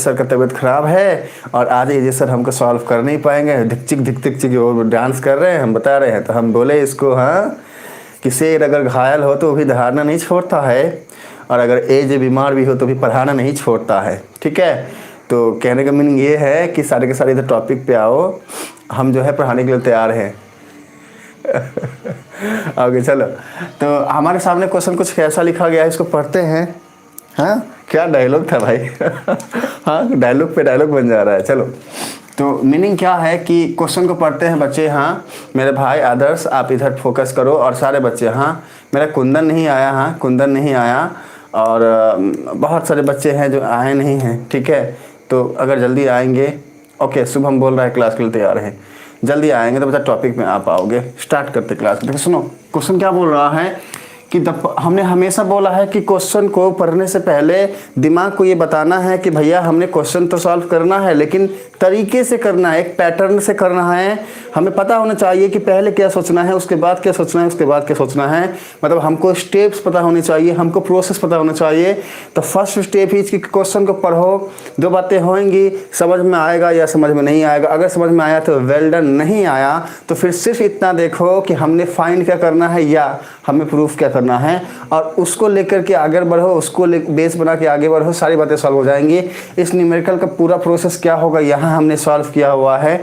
Sir का तबीयत ख़राब है और आज एजे सर हमको सॉल्व कर नहीं पाएंगे, धिक चिक वो डांस कर रहे हैं, हम बता रहे हैं। तो हम बोले इसको, हाँ कि शेर अगर घायल हो तो भी दहाड़ना नहीं छोड़ता है, और अगर एजे बीमार भी हो तो भी पढ़ाना नहीं छोड़ता है। ठीक है, तो कहने का मीनिंग ये है कि सारे के सारे इधर टॉपिक पे आओ, हम जो है पढ़ाने के लिए तैयार हैं। ओके चलो, तो हमारे सामने क्वेश्चन कुछ कैसा लिखा गया है, इसको पढ़ते हैं। हाँ क्या डायलॉग था भाई। हाँ डायलॉग पे डायलॉग बन जा रहा है। चलो, तो मीनिंग क्या है कि क्वेश्चन को पढ़ते हैं बच्चे। हाँ मेरे भाई आदर्श आप इधर फोकस करो, और सारे बच्चे। हाँ मेरा कुंदन नहीं आया, हाँ कुंदन नहीं आया, और बहुत सारे बच्चे हैं जो आए नहीं हैं। ठीक है, तो अगर जल्दी आएंगे, ओके शुभम बोल रहा है क्लास के लिए तैयार है, जल्दी आएंगे तो बच्चा टॉपिक में आ पाओगे। स्टार्ट करते क्लास। देखो सुनो, क्वेश्चन क्या बोल रहा है कि हमने हमेशा बोला है कि क्वेश्चन को पढ़ने से पहले दिमाग को ये बताना है कि भैया हमने क्वेश्चन तो सॉल्व करना है, लेकिन तरीके से करना है, एक पैटर्न से करना है। हमें पता होना चाहिए कि पहले क्या सोचना है, उसके बाद क्या सोचना है, उसके बाद क्या सोचना है। मतलब हमको स्टेप्स पता होने चाहिए, हमको प्रोसेस पता होना चाहिए। तो फर्स्ट स्टेप ही कि क्वेश्चन को पढ़ो, दो बातें होंगी, समझ में आएगा या समझ में नहीं आएगा। अगर समझ में आया तो वेल डन, नहीं आया तो फिर सिर्फ इतना देखो कि हमने फाइंड क्या करना है या हमें प्रूफ क्या करना है, और उसको लेकर के आगे बढ़ो, उसको बेस बना के आगे बढ़ो, सारी बातें सॉल्व हो जाएंगी। इस न्यूमेरिकल का पूरा प्रोसेस क्या होगा यहाँ हमने सॉल्व किया हुआ है।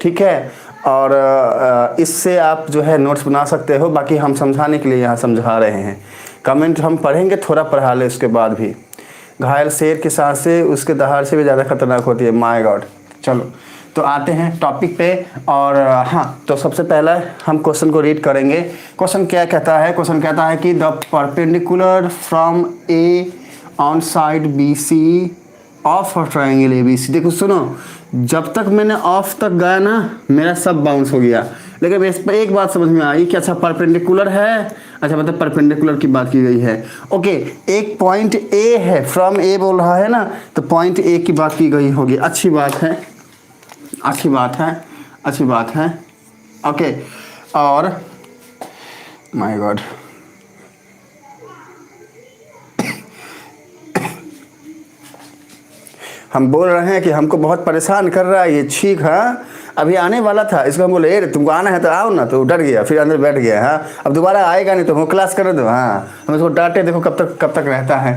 ठीक है, और इससे आप जो है नोट्स बना सकते हो। बाकी हम समझाने के लिए यहाँ समझा रहे हैं। कमेंट हम पढ़ेंगे, थोड़ा पढ़ा ले उसके बाद भी। घायल शेर की सांसें उसके दहाड़ से भी ज़्यादा खतरनाक होती है। My God. चलो तो आते हैं टॉपिक पे। और हाँ, तो सबसे पहला हम क्वेश्चन को रीड करेंगे। क्वेश्चन क्या कहता है? क्वेश्चन कहता है कि the perpendicular from A on side B C of triangle A B C. देखो सुनो, जब तक मैंने ऑफ तक गया ना मेरा सब बाउंस हो गया, लेकिन इस पर एक बात समझ में आई कि अच्छा परपेंडिकुलर है, अच्छा मतलब परपेंडिकुलर की बात की गई है। ओके, एक पॉइंट ए है, फ्रॉम ए बोल रहा है ना, तो पॉइंट ए की बात की गई होगी। अच्छी बात है, अच्छी बात है, अच्छी बात है। ओके, और माय गॉड, हम बोल रहे हैं कि हमको बहुत परेशान कर रहा है ये छींक। हाँ अभी आने वाला था, इसको हम बोले तुमको आना है तो आओ ना, तो डर गया, फिर अंदर बैठ गया। हाँ अब दोबारा आएगा नहीं तो हम क्लास कर दो। हाँ हम इसको डांटे, देखो कब तक रहता है।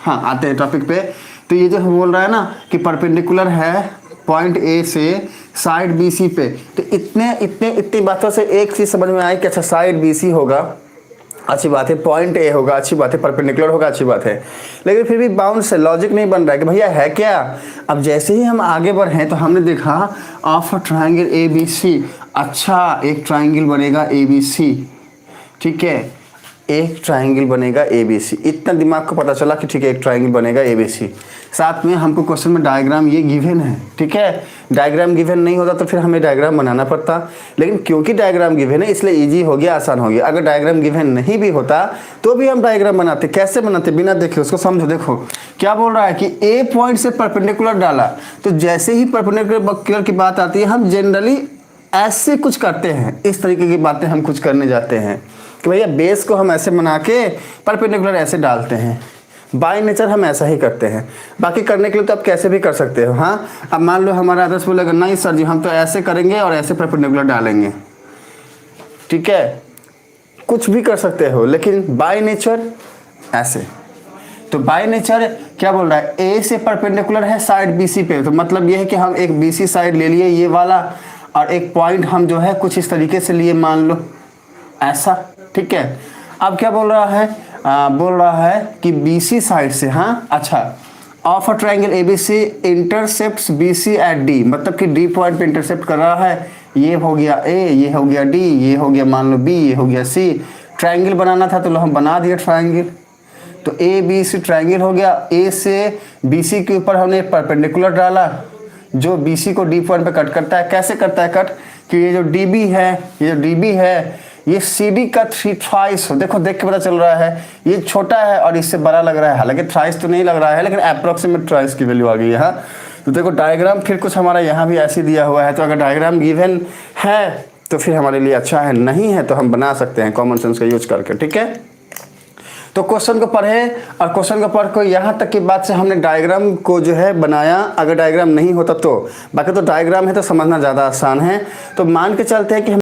हाँ आते हैं टॉपिक पे। तो ये जो हम बोल रहा है ना कि परपेंडिकुलर है पॉइंट ए से साइड बी सी पे, तो इतनी बातों से एक चीज़ समझ में आई कि अच्छा साइड बी सी होगा, अच्छी बात है, पॉइंट ए होगा, अच्छी बात है, परपेंडिकुलर होगा, अच्छी बात है। लेकिन फिर भी बाउंड से लॉजिक नहीं बन रहा है कि भैया है क्या। अब जैसे ही हम आगे बढ़े तो हमने देखा of triangle A B C, अच्छा एक ट्राइंगल बनेगा ए बी सी। ठीक है, एक ट्राइंगल बनेगा ए बी सी, इतना दिमाग को पता चला कि ठीक है एक ट्राइंगल बनेगा ए बी सी। साथ में हमको क्वेश्चन में डायग्राम ये गिवन है। ठीक है, डायग्राम गिवन नहीं होता तो फिर हमें डायग्राम बनाना पड़ता, लेकिन क्योंकि डायग्राम गिवन है इसलिए इजी हो गया, आसान हो गया। अगर डायग्राम गिवन नहीं भी होता तो भी हम डायग्राम बनाते। कैसे बनाते? बिना देखे उसको समझो। देखो क्या बोल रहा है कि ए पॉइंट से परपेंडिकुलर डाला, तो जैसे ही परपेंडिकुलर की बात आती है हम जनरली ऐसे कुछ करते हैं, इस तरीके की बातें हम कुछ करने जाते हैं कि भैया बेस को हम ऐसे बना के परपेंडिकुलर ऐसे डालते हैं। बाय नेचर हम ऐसा ही करते हैं। बाकी करने के लिए तो आप कैसे भी कर सकते हो। हाँ अब मान लो हमारा आदर्श बोलेगा नहीं सर जी हम तो ऐसे करेंगे और ऐसे परपेंडिकुलर डालेंगे। ठीक है, कुछ भी कर सकते हो, लेकिन बाय नेचर ऐसे। तो बाय नेचर क्या बोल रहा है, ए से परपेंडिकुलर है साइड बी सी पे, तो मतलब ये है कि हम एक बी सी साइड ले लिए ये वाला, और एक पॉइंट हम जो है कुछ इस तरीके से लिए, मान लो ऐसा। ठीक है, अब क्या बोल रहा है, बोल रहा है कि BC साइड से, हाँ अच्छा of a triangle ABC intercepts BC at D, मतलब कि D पॉइंट पे इंटरसेप्ट कर रहा है। ये हो गया A, ये हो गया D, ये हो गया मान लो B, ये हो गया C। ट्राइंगल बनाना था तो हम बना दिए ट्राइंगल, तो ABC ट्राइंगल हो गया। A से BC के ऊपर हमने परपेंडिकुलर डाला जो BC को D पॉइंट पे कट करता है। कैसे करता है कट, कि ये जो DB है, ये जो DB है ये CD का 3 थ्राइस हो। देखो देख के पता चल रहा है ये छोटा है और इससे बड़ा लग रहा है, हालांकि थ्राइस तो नहीं लग रहा है लेकिन अप्रोक्सीमेट थ्राइस की वैल्यू आ गई है। हाँ तो देखो डायग्राम फिर कुछ हमारा यहाँ भी ऐसे दिया हुआ है, तो अगर डायग्राम गिवन है तो फिर हमारे लिए अच्छा है, नहीं है तो हम बना सकते हैं कॉमन सेंस का यूज करके। ठीक है, तो क्वेश्चन को पढ़े और क्वेश्चन को पढ़ को यहाँ तक की बात से हमने डायग्राम को जो है बनाया, अगर डायग्राम नहीं होता तो, बाकी तो डायग्राम है तो समझना ज़्यादा आसान है। तो मान के चलते हैं कि